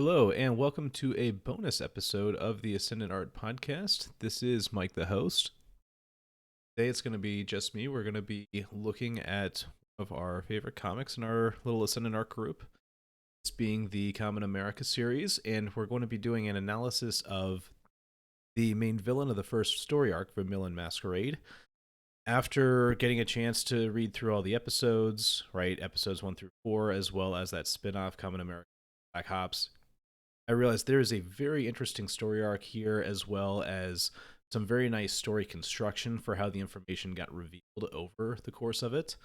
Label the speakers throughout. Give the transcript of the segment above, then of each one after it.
Speaker 1: Hello, and welcome to a bonus episode of the Ascendant Art Podcast. This is Mike, the host. Today it's going to be just me. We're going to be looking at one of our favorite comics in our little Ascendant Art group. This being the Kamen America series, and we're going to be doing an analysis of the main villain of the first story arc, Vermillion Masquerade. After getting a chance to read through all the episodes, right, episodes 1 through 4, as well as that spin off, Kamen America Black Hops, I realized there is a very interesting story arc here, as well as some very nice story construction for how the information got revealed over the course of it.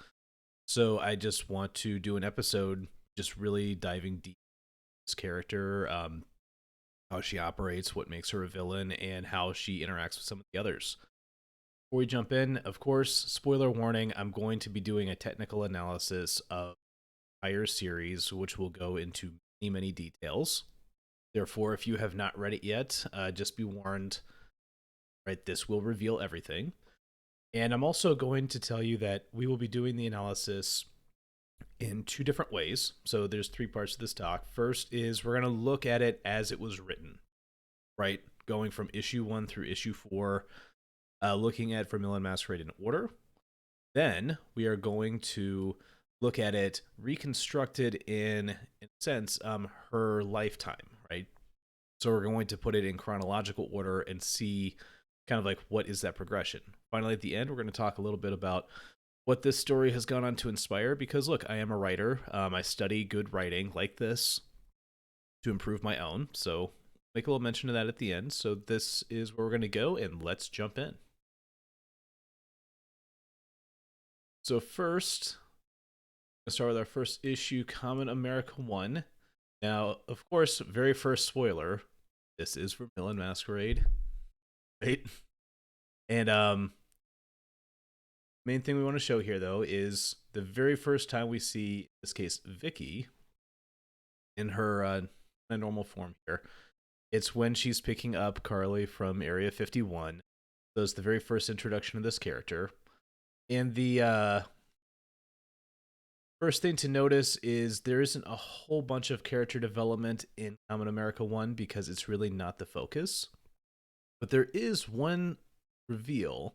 Speaker 1: So I just want to do an episode just really diving deep into this character, how she operates, what makes her a villain, and how she interacts with some of the others. Before we jump in, of course, spoiler warning, I'm going to be doing a technical analysis of the entire series, which will go into many details. Therefore, if you have not read it yet, just be warned, right? This will reveal everything. And I'm also going to tell you that we will be doing the analysis in two different ways. So there's three parts to this talk. First is we're going to look at it as it was written, right? Going from issue 1 through issue 4, looking at Vermilion Masquerade in order. Then we are going to look at it reconstructed in a sense, her lifetime, right? So we're going to put it in chronological order and see kind of like what is that progression. Finally, at the end, we're going to talk a little bit about what this story has gone on to inspire, because look, I am a writer. I study good writing like this to improve my own. So make a little mention of that at the end. So this is where we're going to go, and let's jump in. So first, let's start with our first issue, Kamen America 1. Now, of course, very first spoiler, this is Vermilion Masquerade, right? And main thing we want to show here, though, is the very first time we see, in this case, Vicki in her normal form here. It's when she's picking up Carly from Area 51. So it's the very first introduction of this character. And the first thing to notice is there isn't a whole bunch of character development in Kamen America 1 because it's really not the focus. But there is one reveal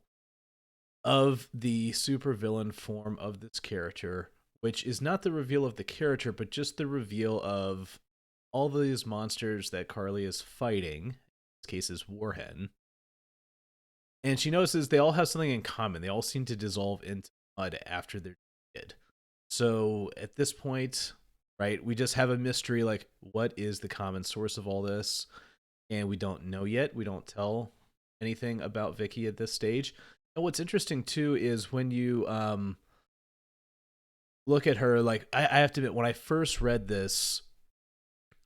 Speaker 1: of the supervillain form of this character, which is not the reveal of the character, but just the reveal of all these monsters that Carly is fighting. In this case is Warhen. And she notices they all have something in common. They all seem to dissolve into mud after they're dead. So at this point, right, we just have a mystery like, what is the common source of all this? And we don't know yet. We don't tell anything about Vicki at this stage. And what's interesting too is when you look at her, like I have to admit, when I first read this,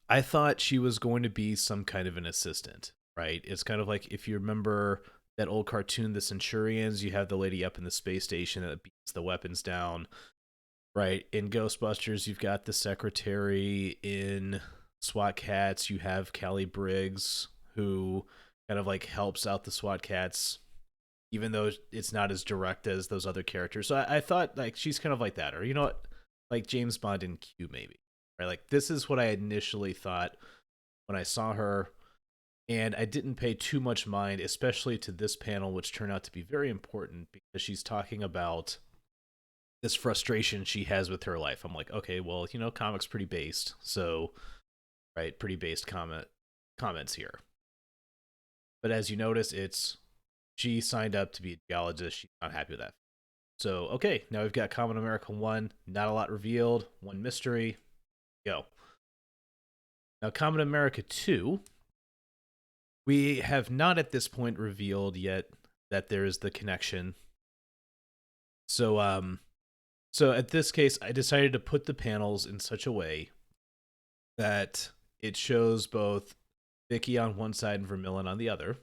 Speaker 1: I thought she was going to be some kind of an assistant, right? It's kind of like if you remember that old cartoon, The Centurions, you have the lady up in the space station that beats the weapons down, right? In Ghostbusters, you've got the secretary. In SWAT Cats, you have Callie Briggs, who kind of like helps out the SWAT Cats, even though it's not as direct as those other characters. So I thought like she's kind of like that, or you know what, like James Bond in Q maybe, right? Like this is what I initially thought when I saw her, and I didn't pay too much mind, especially to this panel, which turned out to be very important because she's talking about this frustration she has with her life. I'm like, okay, well, you know, comics pretty based, so right, pretty based comments here. But as you notice, it's she signed up to be a geologist. She's not happy with that. So, okay, now we've got Kamen America 1. Not a lot revealed. One mystery. Go. Now, Kamen America 2. We have not at this point revealed yet that there is the connection. So at this case, I decided to put the panels in such a way that it shows both Vicki on one side and Vermillion on the other.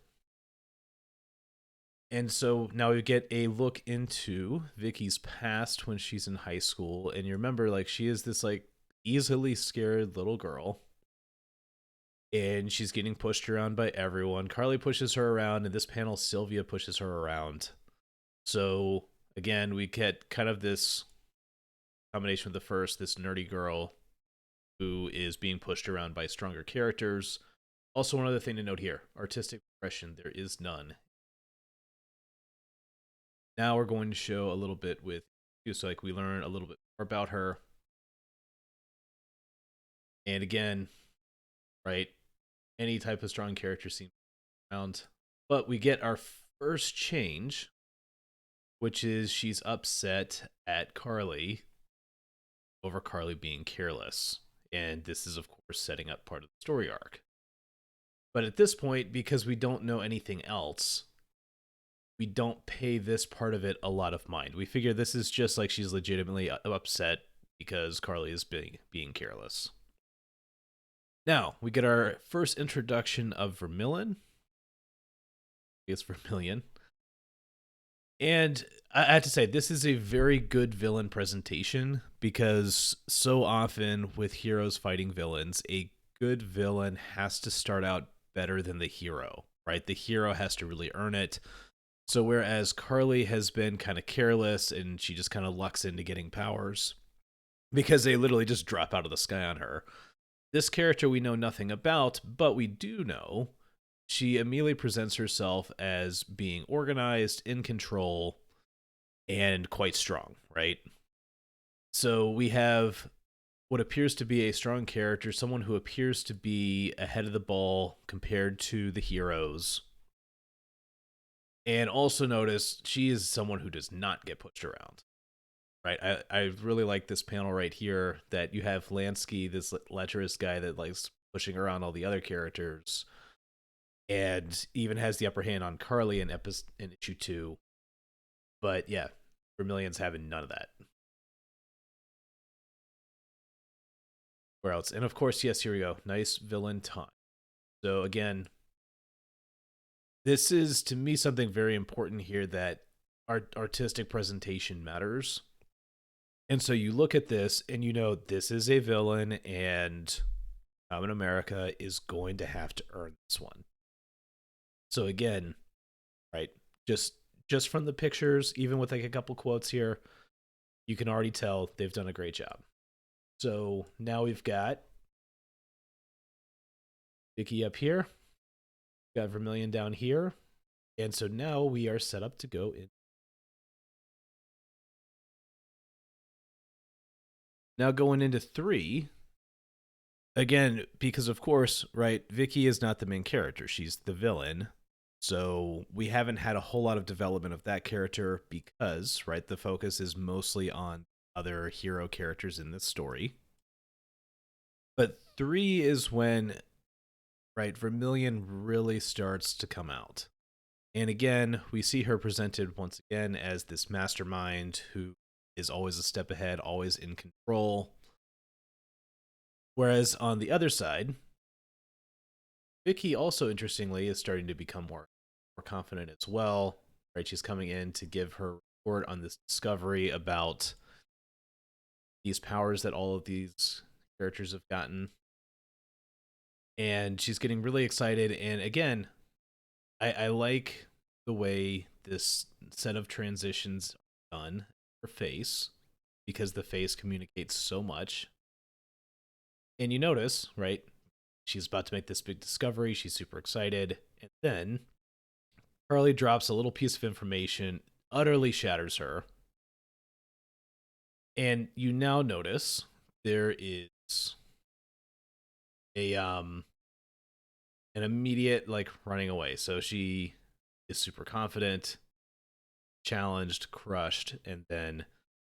Speaker 1: And so now we get a look into Vicky's past when she's in high school. And you remember, like, she is this, like, easily scared little girl. And she's getting pushed around by everyone. Carly pushes her around. In this panel, Sylvia pushes her around. So, again, we get kind of this combination with the first, this nerdy girl who is being pushed around by stronger characters. Also, one other thing to note here, artistic progression, there is none. Now we're going to show a little bit with, so like we learn a little bit more about her. And again, right, any type of strong character seems around. But we get our first change, which is she's upset at Carly over Carly being careless. And this is, of course, setting up part of the story arc. But at this point, because we don't know anything else, we don't pay this part of it a lot of mind. We figure this is just like she's legitimately upset because Carly is being careless. Now, we get our first introduction of Vermillion. It's Vermilion. And I have to say, this is a very good villain presentation because so often with heroes fighting villains, a good villain has to start out better than the hero, right? The hero has to really earn it. So whereas Carly has been kind of careless and she just kind of lucks into getting powers because they literally just drop out of the sky on her, this character we know nothing about, but we do know she immediately presents herself as being organized, in control, and quite strong, right? So we have what appears to be a strong character, someone who appears to be ahead of the ball compared to the heroes. And also notice she is someone who does not get pushed around, right? I really like this panel right here that you have Lansky, this lecherous guy that likes pushing around all the other characters, and even has the upper hand on Carly in issue 2. But yeah, Vermillion's having none of that. Where else? And of course, yes, here we go. Nice villain time. So again, this is to me something very important here, that artistic presentation matters. And so you look at this and you know this is a villain, and Kamen America is going to have to earn this one. So again, right, just from the pictures, even with like a couple quotes here, you can already tell they've done a great job. So now we've got Vicky up here, got Vermilion down here, and so now we are set up to go in. Now going into 3, again, because of course, right, Vicky is not the main character, she's the villain. So we haven't had a whole lot of development of that character because, right, the focus is mostly on other hero characters in this story. But 3 is when, right, Vermilion really starts to come out. And again, we see her presented once again as this mastermind who is always a step ahead, always in control. Whereas on the other side, Vicky also, interestingly, is starting to become more confident as well. Right, she's coming in to give her report on this discovery about these powers that all of these characters have gotten, and she's getting really excited. And again, I like the way this set of transitions are done. Her face, because the face communicates so much. And you notice, right, she's about to make this big discovery. She's super excited. And then Carly drops a little piece of information, utterly shatters her. And you now notice there is an immediate like running away. So she is super confident, challenged, crushed, and then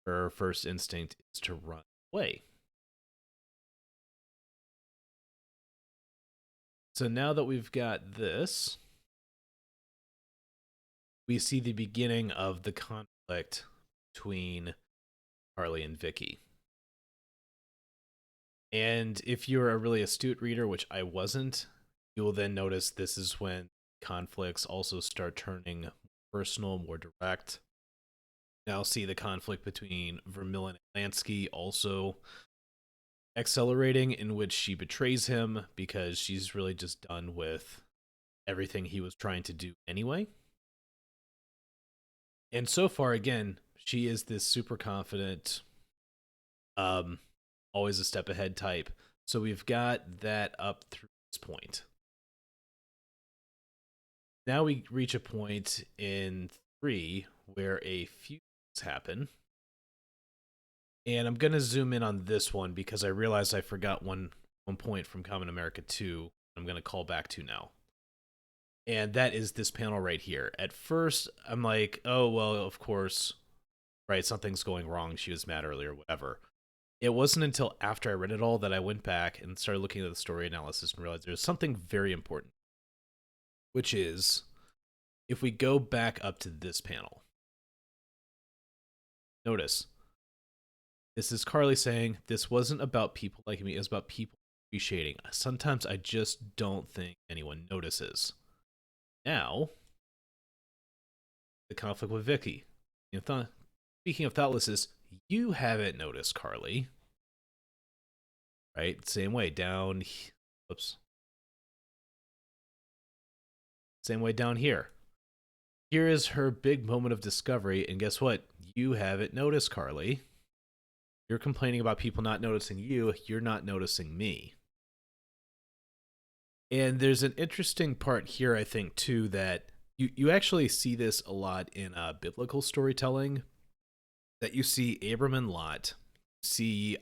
Speaker 1: her first instinct is to run away. So now that we've got this, we see the beginning of the conflict between Carly and Vicky. And if you're a really astute reader, which I wasn't, you will then notice this is when conflicts also start turning personal, more direct. Now see the conflict between Vermillion and Lansky also accelerating, in which she betrays him because she's really just done with everything he was trying to do anyway. And so far, again, she is this super confident, always a step ahead type. So we've got that up through this point. Now we reach a point in 3 where a few things happen. And I'm going to zoom in on this one because I realized I forgot one point from Kamen America 2 I'm going to call back to now. And that is this panel right here. At first, I'm like, oh, well, of course, right, something's going wrong. She was mad earlier, whatever. It wasn't until after I read it all that I went back and started looking at the story analysis and realized there's something very important, which is if we go back up to this panel, notice this is Carly saying this wasn't about people like me, it was about people appreciating. Sometimes I just don't think anyone notices. Now, the conflict with Vicki. Speaking of thoughtlessness, you haven't noticed, Carly. Right? Same way down. Whoops. Same way down here. Here is her big moment of discovery, and guess what? You haven't noticed, Carly. You're complaining about people not noticing you. You're not noticing me. And there's an interesting part here, I think, too, that you actually see this a lot in biblical storytelling. That you see Abram and Lot, see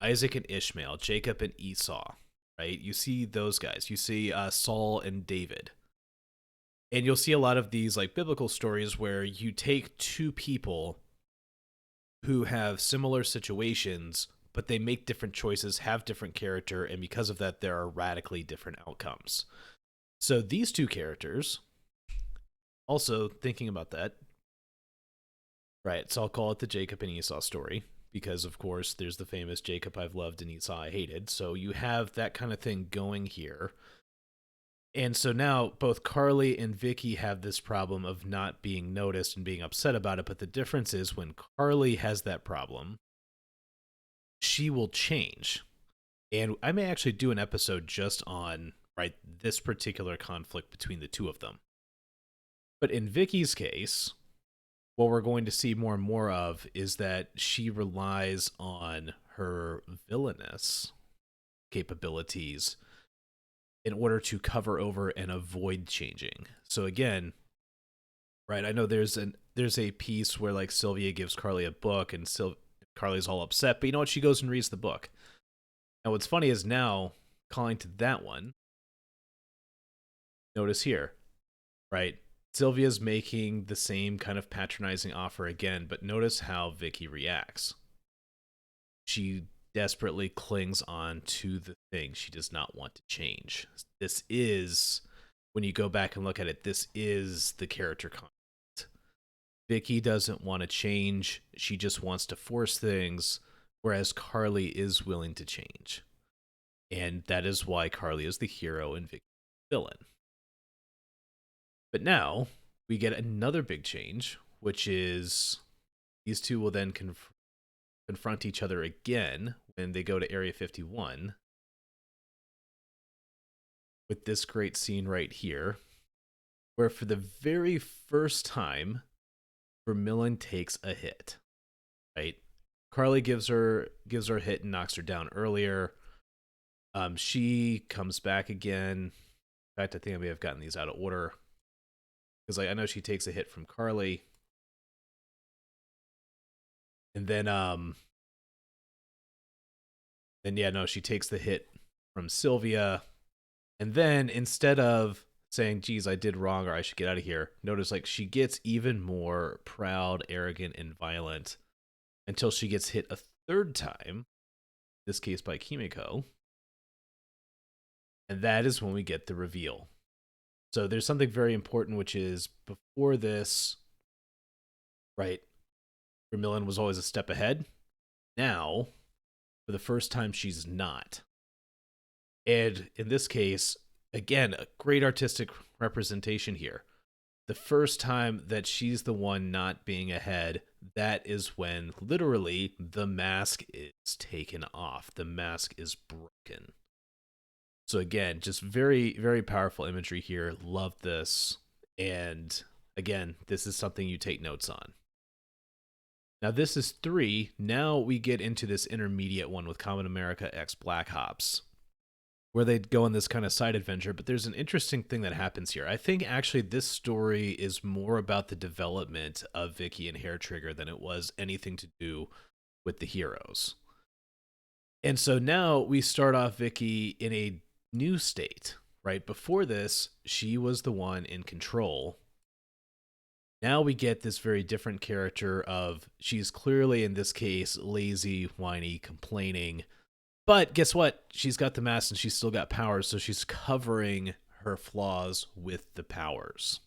Speaker 1: Isaac and Ishmael, Jacob and Esau, right? You see those guys. You see Saul and David. And you'll see a lot of these like biblical stories where you take two people who have similar situations, but they make different choices, have different character, and because of that, there are radically different outcomes. So these two characters, also thinking about that, right, so I'll call it the Jacob and Esau story, because of course there's the famous Jacob I've loved and Esau I hated. So you have that kind of thing going here. And so now both Carly and Vicki have this problem of not being noticed and being upset about it. But the difference is when Carly has that problem, she will change. And I may actually do an episode just on right this particular conflict between the two of them. But in Vicki's case, what we're going to see more and more of is that she relies on her villainous capabilities in order to cover over and avoid changing. So again, right, I know there's a piece where like Sylvia gives Carly a book and Carly's all upset, but you know what? She goes and reads the book. Now what's funny is now calling to that one, notice here, right? Sylvia's making the same kind of patronizing offer again, but notice how Vicki reacts. She desperately clings on to the thing. She does not want to change. This is, when you go back and look at it, this is the character conflict. Vicki doesn't want to change. She just wants to force things, whereas Carly is willing to change. And that is why Carly is the hero and Vicki the villain. But now we get another big change, which is these two will then confront each other again when they go to Area 51 with this great scene right here, where for the very first time, Vermillion takes a hit. Right? Carly gives her a hit and knocks her down earlier. She comes back again. In fact, I think I may have gotten these out of order. Because like I know she takes a hit from Carly. And then she takes the hit from Sylvia. And then instead of saying, geez, I did wrong or I should get out of here, notice like she gets even more proud, arrogant, and violent until she gets hit a third time, in this case by Kimiko. And that is when we get the reveal. So there's something very important, which is before this, right, Vermillion was always a step ahead. Now, for the first time, she's not. And in this case, again, a great artistic representation here. The first time that she's the one not being ahead, that is when literally the mask is taken off. The mask is broken. So again, just very, very powerful imagery here. Love this. And again, this is something you take notes on. Now this is 3. Now we get into this intermediate one with Kamen America X Black Ops, where they go on this kind of side adventure. But there's an interesting thing that happens here. I think actually this story is more about the development of Vicki and Hair Trigger than it was anything to do with the heroes. And so now we start off Vicki in a new state, right? Before this, she was the one in control. Now we get this very different character of she's clearly, in this case, lazy, whiny, complaining. But guess what? She's got the mask and she's still got powers, so she's covering her flaws with the powers.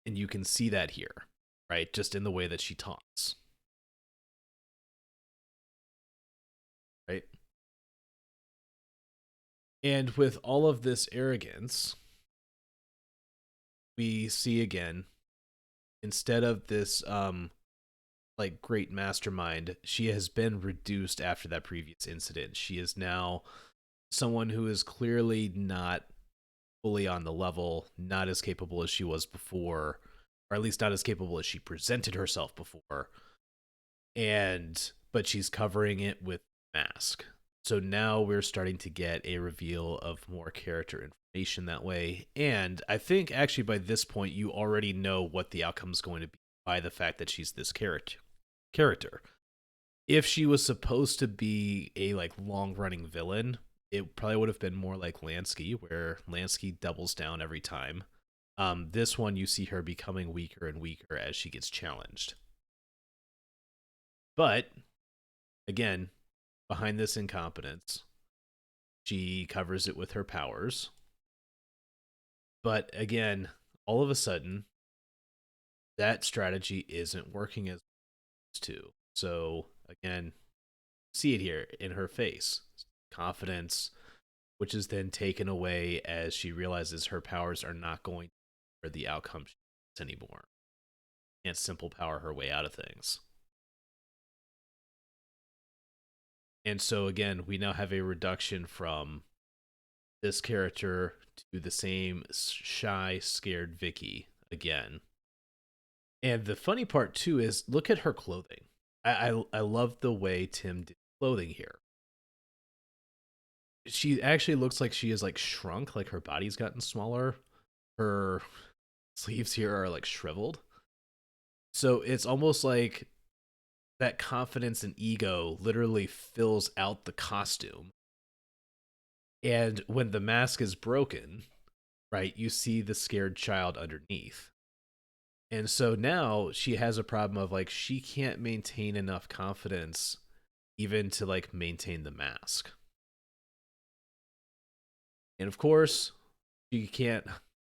Speaker 1: And you can see that here, right? Just in the way that she talks. Right? And with all of this arrogance, we see again, instead of this like great mastermind, she has been reduced after that previous incident. She is now someone who is clearly not fully on the level, not as capable as she was before, or at least not as capable as she presented herself before. But she's covering it with mask. So now we're starting to get a reveal of more character information that way. And I think actually by this point you already know what the outcome is going to be by the fact that she's this character. If she was supposed to be a like long-running villain, it probably would have been more like Lansky, where Lansky doubles down every time. This one, you see her becoming weaker and weaker as she gets challenged. But again, behind this incompetence, she covers it with her powers. But again, all of a sudden, that strategy isn't working as to. So again, see it here in her face. Confidence, which is then taken away as she realizes her powers are not going for the outcome she wants anymore. Can't simple power her way out of things. And so again, we now have a reduction from this character to the same shy, scared Vicki again. And the funny part too is look at her clothing. I love the way Tim did clothing here. She actually looks like she is like shrunk, like her body's gotten smaller. Her sleeves here are like shriveled. So it's almost like that confidence and ego literally fills out the costume. And when the mask is broken, right, you see the scared child underneath. And so now she has a problem of like she can't maintain enough confidence even to like maintain the mask. And of course, she can't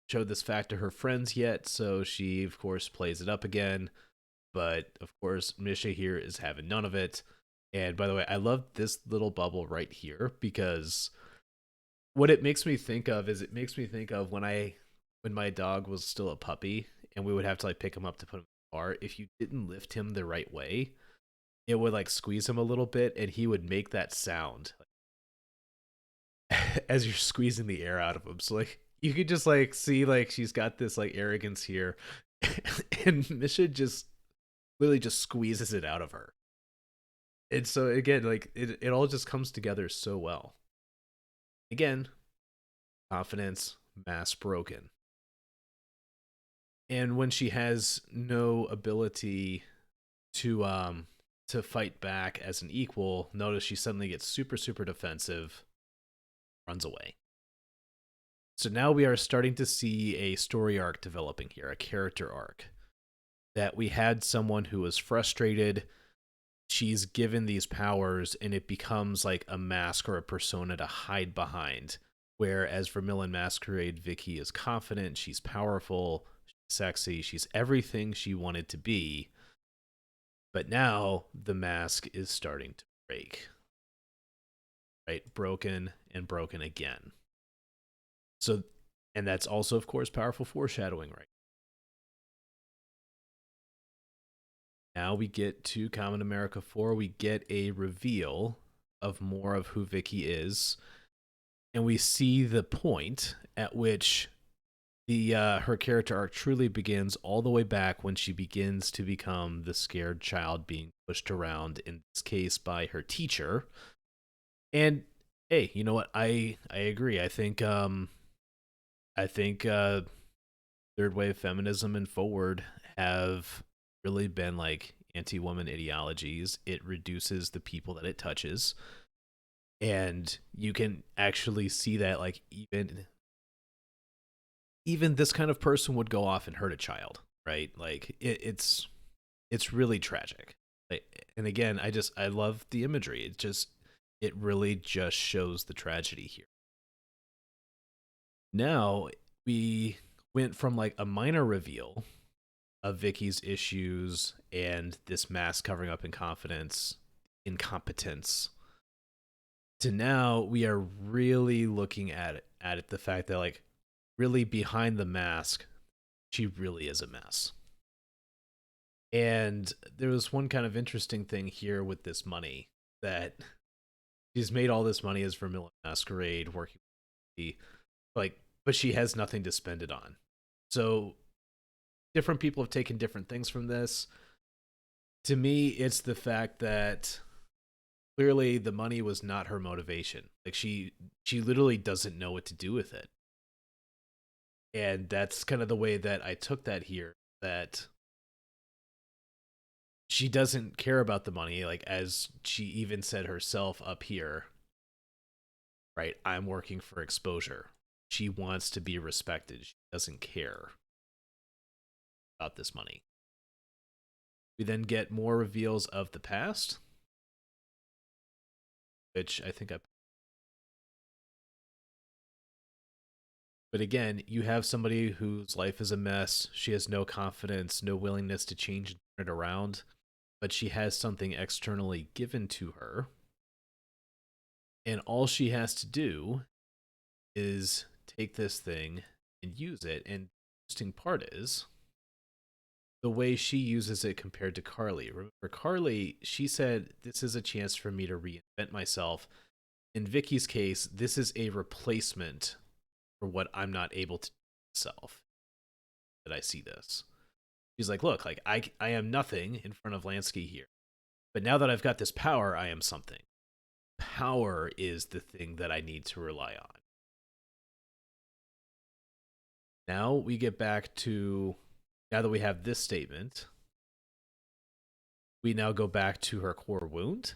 Speaker 1: show this fact to her friends yet, so she of course plays it up again. But of course, Misha here is having none of it. And by the way, I love this little bubble right here because what it makes me think of is it makes me think of when my dog was still a puppy and we would have to like pick him up to put him in the car. If you didn't lift him the right way, it would like squeeze him a little bit and he would make that sound as you're squeezing the air out of him. So like you could just like see like she's got this like arrogance here and Misha just literally just squeezes it out of her. And so again, like it all just comes together so well. Again, confidence, mask broken. And when she has no ability to fight back as an equal, notice she suddenly gets super, super defensive, runs away. So now we are starting to see a story arc developing here, a character arc. That we had someone who was frustrated, she's given these powers, and it becomes like a mask or a persona to hide behind. Whereas Vermillion Masquerade, Vicki is confident, she's powerful, she's sexy, she's everything she wanted to be. But now the mask is starting to break. Right? Broken and broken again. So, and that's also, of course, powerful foreshadowing, right? Now we get to Kamen America 4. We get a reveal of more of who Vicki is. And we see the point at which the her character arc truly begins all the way back when she begins to become the scared child being pushed around, in this case by her teacher. And hey, you know what? I agree. I think third wave feminism and forward have really been like anti-woman ideologies. It reduces the people that it touches, and you can actually see that like even this kind of person would go off and hurt a child, right? Like it's really tragic. And again, I love the imagery. It really just shows the tragedy here. Now we went from like a minor reveal of Vicky's issues and this mask covering up incompetence, to now we are really looking at it, the fact that like really behind the mask, she really is a mess. And there was one kind of interesting thing here with this money, that she's made all this money as Vermillion Masquerade working with the, like, but she has nothing to spend it on. So different people have taken different things from this. To me, it's the fact that clearly the money was not her motivation. Like she literally doesn't know what to do with it. And that's kind of the way that I took that here, that she doesn't care about the money, like as she even said herself up here, right? I'm working for exposure. She wants to be respected. She doesn't care about this money. We then get more reveals of the past, which I think I. But again, you have somebody whose life is a mess. She has no confidence, no willingness to change and turn it around, but she has something externally given to her. And all she has to do is take this thing and use it. And the interesting part is the way she uses it compared to Carly. Remember, Carly, she said, "This is a chance for me to reinvent myself." In Vicky's case, this is a replacement for what I'm not able to do myself. That I see this. She's like, "Look, like I am nothing in front of Lansky here. But now that I've got this power, I am something. Power is the thing that I need to rely on." Now we get back to, now that we have this statement, we now go back to her core wound.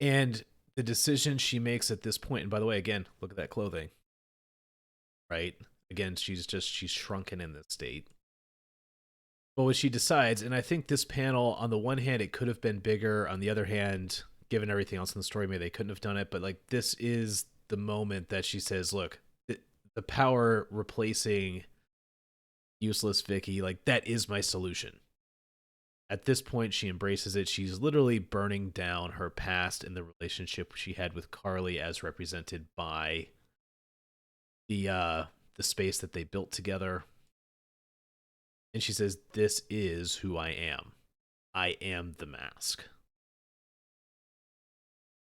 Speaker 1: And the decision she makes at this point, and by the way, again, look at that clothing, right? Again, she's shrunken in this state. But what she decides, and I think this panel, on the one hand, it could have been bigger. On the other hand, given everything else in the story, maybe they couldn't have done it. But like, this is the moment that she says, "Look, the power replacing useless Vicky, like that is my solution." At this point, she embraces it. She's literally burning down her past and the relationship she had with Carly, as represented by the space that they built together. And she says, "This is who I am. I am the mask."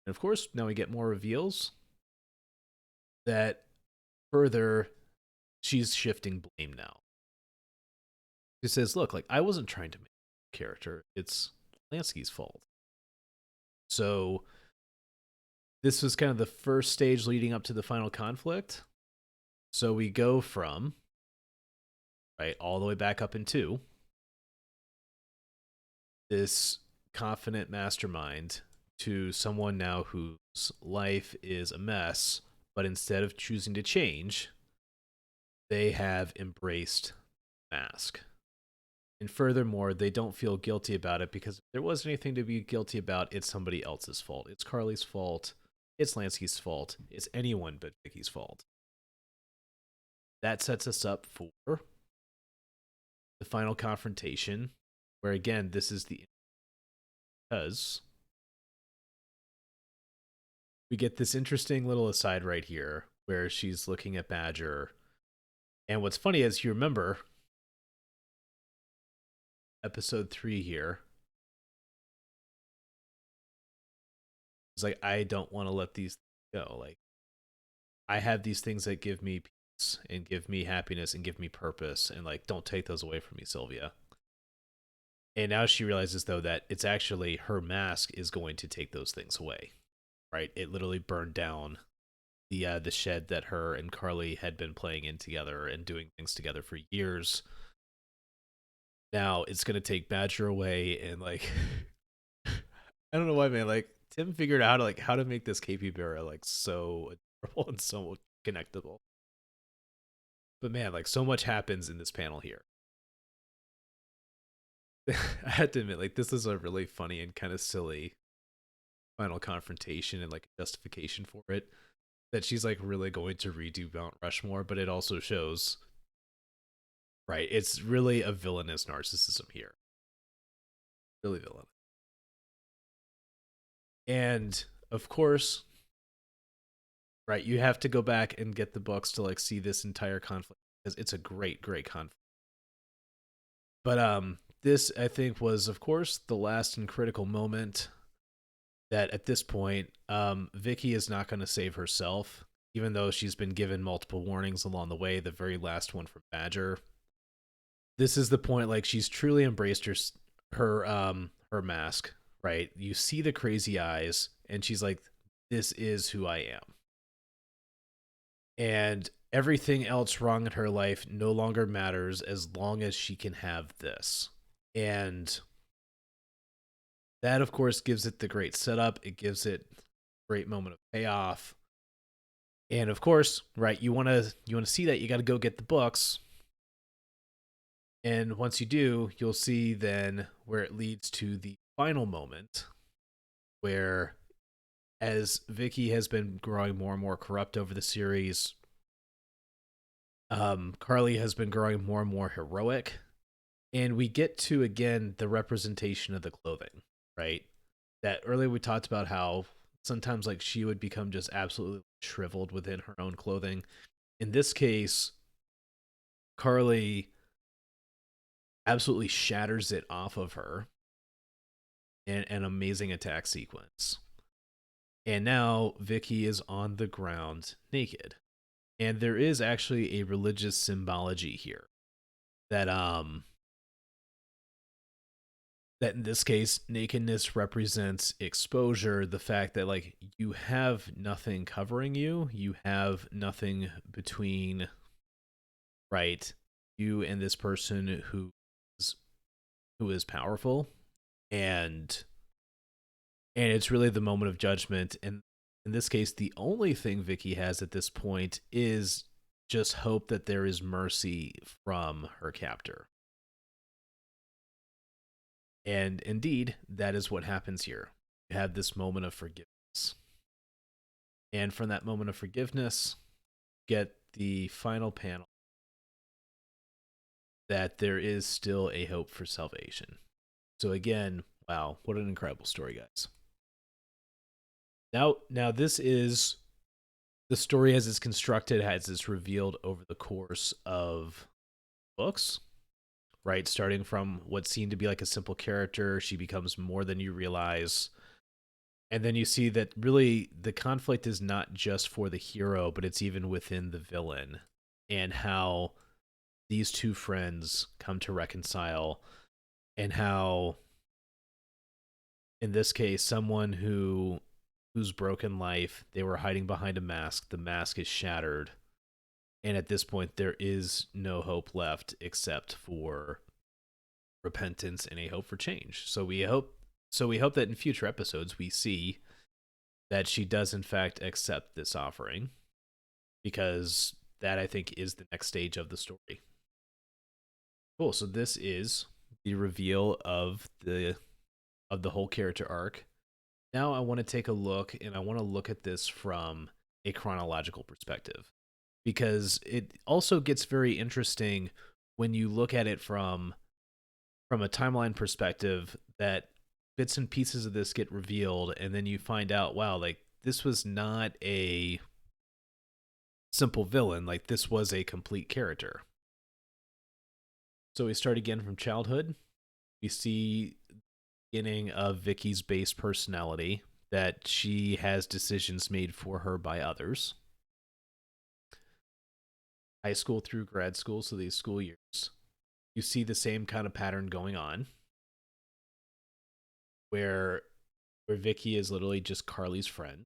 Speaker 1: And of course, now we get more reveals that further, she's shifting blame now. She says, "Look, like I wasn't trying to make a character. It's Lansky's fault." So this was kind of the first stage leading up to the final conflict. So we go from, right, all the way back up into this confident mastermind to someone now whose life is a mess, but instead of choosing to change, they have embraced mask. And furthermore, they don't feel guilty about it, because if there was anything to be guilty about, it's somebody else's fault. It's Carly's fault. It's Lansky's fault. It's anyone but Vicky's fault. That sets us up for the final confrontation, where again, this is the, because we get this interesting little aside right here where she's looking at Badger. And what's funny is, you remember episode 3 here. It's like, I don't want to let these go. Like, I have these things that give me peace and give me happiness and give me purpose, and like, don't take those away from me, Sylvia. And now she realizes though that it's actually her mask is going to take those things away. Right? It literally burned down the shed that her and Carly had been playing in together and doing things together for years. Now it's gonna take Badger away, and like I don't know why, man. Like Tim figured out how to make this capybara like so adorable and so connectable. But man, like so much happens in this panel here. I had to admit, like this is a really funny and kind of silly final confrontation and like justification for it. That she's like really going to redo Mount Rushmore, but it also shows, right? It's really a villainous narcissism here, really villain. And of course, right, you have to go back and get the books to like see this entire conflict because it's a great, great conflict. But this I think was, of course, the last and critical moment that at this point, Vicki is not going to save herself, even though she's been given multiple warnings along the way. The very last one from Badger. This is the point, like she's truly embraced her mask, right? You see the crazy eyes, and she's like, "This is who I am," and everything else wrong in her life no longer matters as long as she can have this. And that, of course, gives it the great setup. It gives it a great moment of payoff. And of course, right, you want to see that, you got to go get the books. And once you do, you'll see then where it leads to the final moment where, as Vicki has been growing more and more corrupt over the series, Carly has been growing more and more heroic. And we get to, again, the representation of the clothing, right? That earlier we talked about how sometimes like she would become just absolutely shriveled within her own clothing. In this case, Carly absolutely shatters it off of her in an amazing attack sequence. And now Vicki is on the ground naked. And there is actually a religious symbology here that that in this case nakedness represents exposure, the fact that like you have nothing covering you, you have nothing between, right, you and this person is who is powerful. And and it's really the moment of judgment. And in this case, the only thing Vicki has at this point is just hope that there is mercy from her captor. And indeed, that is what happens here. You have this moment of forgiveness. And from that moment of forgiveness, get the final panel that there is still a hope for salvation. So again, wow, what an incredible story, guys. Now this is the story as it's constructed, as it's revealed over the course of books, right? Starting from what seemed to be like a simple character, she becomes more than you realize. And then you see that really the conflict is not just for the hero, but it's even within the villain, and how these two friends come to reconcile, and how, in this case, someone whose broken life, they were hiding behind a mask, the mask is shattered, and at this point there is no hope left except for repentance and a hope for change. So we hope that in future episodes we see that she does in fact accept this offering, because that I think is the next stage of the story. Cool. So this is the reveal of the whole character arc. Now I want to take a look, and I want to look at this from a chronological perspective, because it also gets very interesting when you look at it from a timeline perspective, that bits and pieces of this get revealed, and then you find out, wow, like this was not a simple villain, like this was a complete character. So we start again from childhood. We see the beginning of Vicky's base personality, that she has decisions made for her by others. high school through grad school, so these school years, you see the same kind of pattern going on where Vicky is literally just Carly's friend.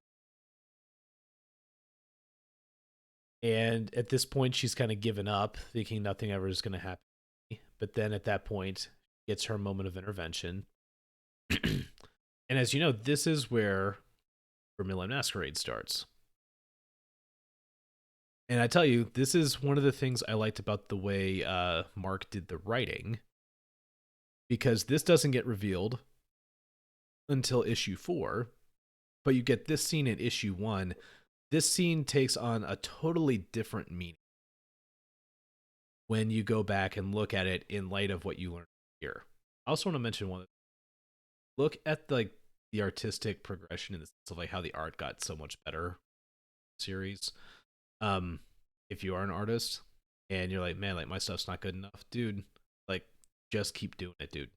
Speaker 1: And at this point, she's kind of given up, thinking nothing ever is going to happen. But then at that point, gets her moment of intervention. And as you know, this is where Vermillion Masquerade starts. And I tell you, this is one of the things I liked about the way Mark did the writing, because this doesn't get revealed until issue 4, but you get this scene in issue 1. This scene takes on a totally different meaning when you go back and look at it in light of what you learned here. I also want to mention one. Look at like the artistic progression in the sense of like how the art got so much better. Series. If you are an artist and you're like, man, like my stuff's not good enough, dude, like just keep doing it, dude.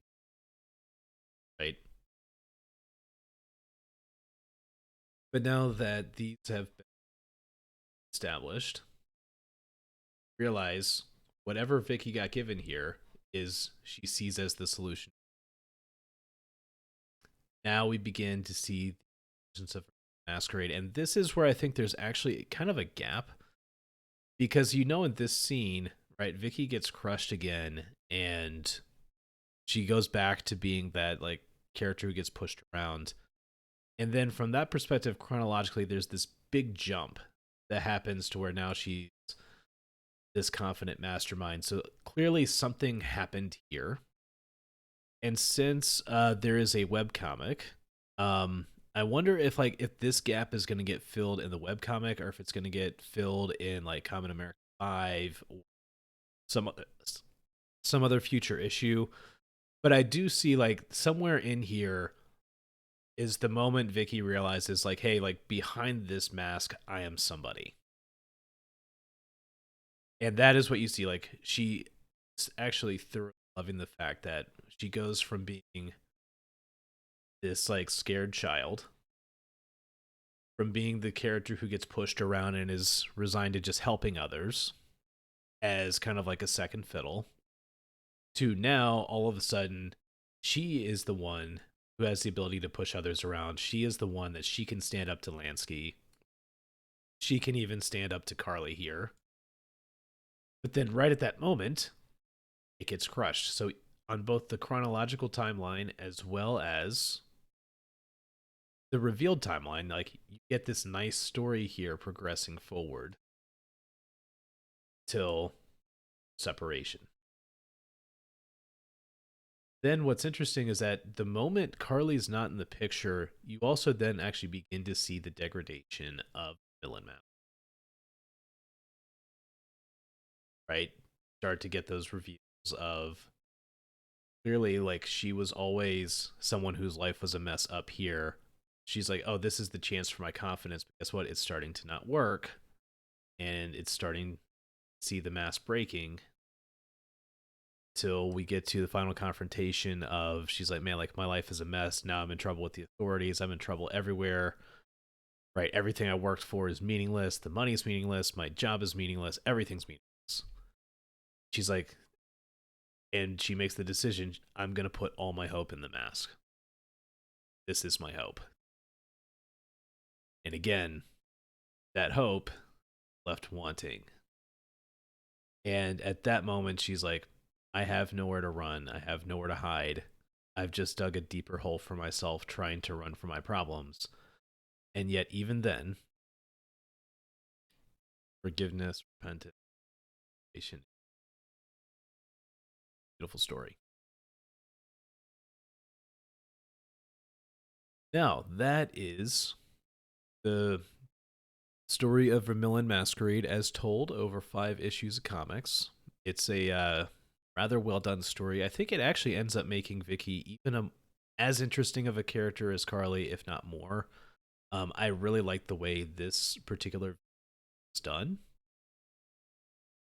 Speaker 1: Right? But now that these have been established, realize whatever Vicky got given here is she sees as the solution. Now we begin to see the emergence of Masquerade, and this is where I think there's actually kind of a gap, because you know in this scene, right, Vicky gets crushed again, and she goes back to being that like character who gets pushed around. And then from that perspective, chronologically, there's this big jump that happens to where now she's this confident mastermind. So clearly something happened here. And since there is a webcomic, I wonder if this gap is going to get filled in the webcomic, or if it's going to get filled in like Kamen America 5 or some other future issue. But I do see like somewhere in here is the moment Vicky realizes like, hey, like behind this mask, I am somebody. And that is what you see. Like she actually thoroughly loving the fact that she goes from being this like scared child, from being the character who gets pushed around and is resigned to just helping others as kind of like a second fiddle, to now all of a sudden she is the one who has the ability to push others around. She is the one that she can stand up to Lansky. She can even stand up to Carly here. But then right at that moment, it gets crushed. So on both the chronological timeline as well as the revealed timeline, like you get this nice story here progressing forward till separation. Then what's interesting is that the moment Carly's not in the picture, you also then actually begin to see the degradation of Villain Map. Right? Start to get those reviews of clearly like she was always someone whose life was a mess up here. She's like, oh, this is the chance for my confidence. But guess what? It's starting to not work. And it's starting to see the mask breaking till we get to the final confrontation of she's like, man, like my life is a mess. Now I'm in trouble with the authorities. I'm in trouble everywhere. Right? Everything I worked for is meaningless. The money's meaningless. My job is meaningless. Everything's meaningless. She's like, and she makes the decision, I'm going to put all my hope in the mask. This is my hope. And again, that hope left wanting. And at that moment, she's like, I have nowhere to run. I have nowhere to hide. I've just dug a deeper hole for myself trying to run from my problems. And yet, even then, forgiveness, repentance, patience, beautiful story. Now, that is the story of Vermilion Masquerade as told over 5 issues of comics. It's a rather well done story. I think it actually ends up making Vicky even as interesting of a character as Carly, if not more. I really like the way this particular is done.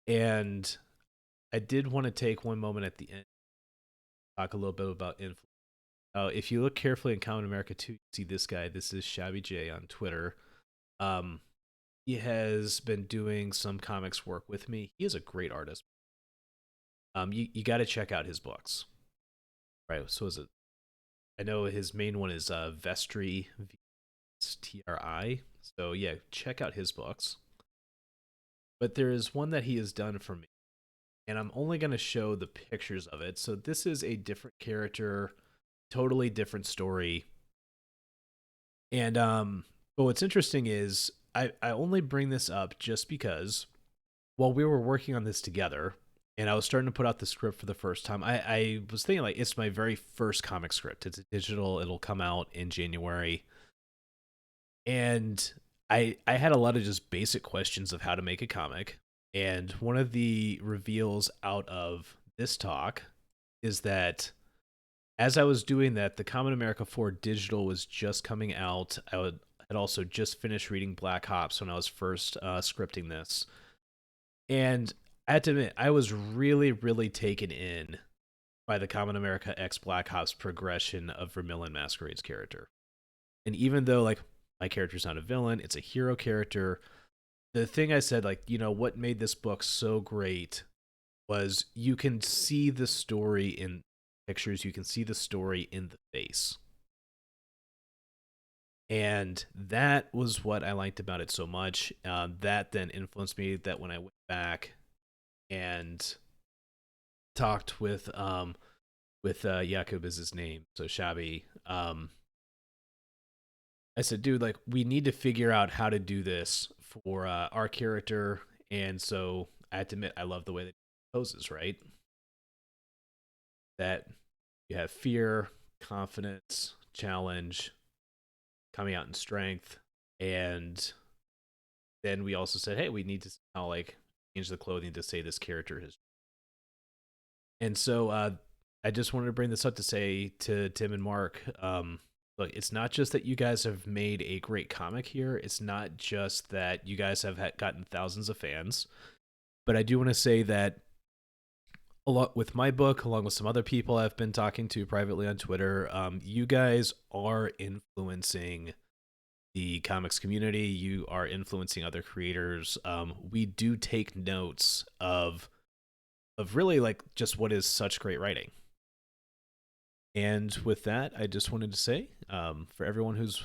Speaker 1: And I did want to take one moment at the end to talk a little bit about influence. If you look carefully in Kamen America 2, you see this guy. This is Shabby J on Twitter. He has been doing some comics work with me. He is a great artist. You got to check out his books. Right. So is it? I know his main one is Vestry, Tri. So yeah, check out his books. But there is one that he has done for me, and I'm only going to show the pictures of it. So this is a different character, totally different story. And but what's interesting is I only bring this up just because while we were working on this together and I was starting to put out the script for the first time, I was thinking like it's my very first comic script. It's a digital, it'll come out in January. And I had a lot of just basic questions of how to make a comic. And one of the reveals out of this talk is that as I was doing that, the Kamen America 4 digital was just coming out. Had also just finished reading Black Ops when I was first scripting this. And I had to admit, I was really, really taken in by the Kamen America X Black Ops progression of Vermillion Masquerade's character. And even though, like, my character's not a villain, it's a hero character. The thing I said, like, what made this book so great was you can see the story in pictures, you can see the story in the face. And that was what I liked about it so much. That then influenced me that when I went back and talked with Jakub is his name, so Shabby, I said, dude, like we need to figure out how to do this for our character. And so I had to admit, I love the way that he poses, right? That you have fear, confidence, challenge, coming out in strength. And then we also said, hey, we need to somehow like change the clothing to say this character has. And so I just wanted to bring this up to say to Tim and Mark, look, it's not just that you guys have made a great comic here. It's not just that you guys have gotten thousands of fans. But I do want to say that a lot with my book, along with some other people I've been talking to privately on Twitter, you guys are influencing the comics community. You are influencing other creators. We do take notes of really like just what is such great writing. And with that, I just wanted to say, for everyone who's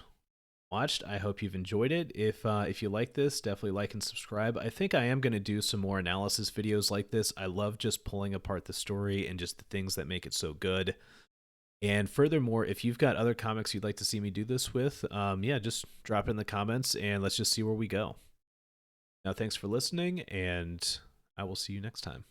Speaker 1: watched, I hope you've enjoyed it. If you like this, definitely like and subscribe. I think I am going to do some more analysis videos like this. I love just pulling apart the story and just the things that make it so good. And furthermore, if you've got other comics you'd like to see me do this with, yeah, just drop it in the comments and let's just see where we go. Now, thanks for listening, and I will see you next time.